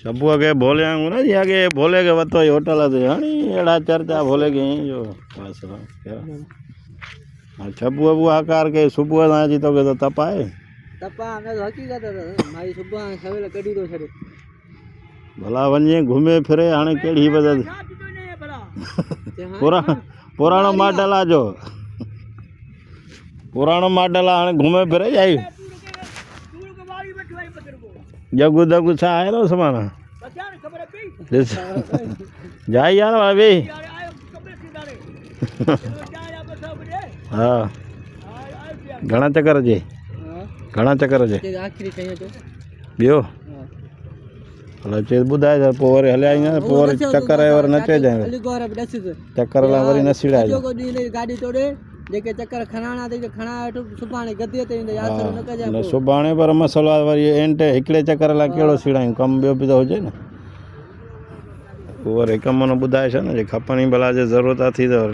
सब के भोले आंगू ना जी आगे भोले के वतो होटल है हणी एड़ा चर्चा भोले के जो बस छबू अबू आकार के सुबह ना जी तो के तो तपाए तपा हमें तो हकीकत है भाई सुबह सवेला कडी तो छड़े भला वने घूमे फिरे हाने केड़ी बदल पुराणो मॉडल आ जो पुराणो मॉडल हाने घूमे फिरे जाई जगू दगू सा आए रो समाना जाई यार भाई हाँ घना चक्कर जे घना चक्कर जे आखिरी कहीं तो बियो हला चे बुधाए जा पोर हले आई पोर चक्कर है और नचे जाए अली गोरा बडसी चक्कर ला वरी नसीड़ा जो को दी गाड़ी तोड़े जेके चक्कर खणाना ते खणा सुबाणे गद्दे ते याद न कजा न सुबाणे पर मसलो वरी एंटे हिकड़े चक्कर ला केड़ो सीड़ाई कम बियो भी तो होजे न और एक मन बुधाए छे न जे खपणी भला जे जरूरत थी तो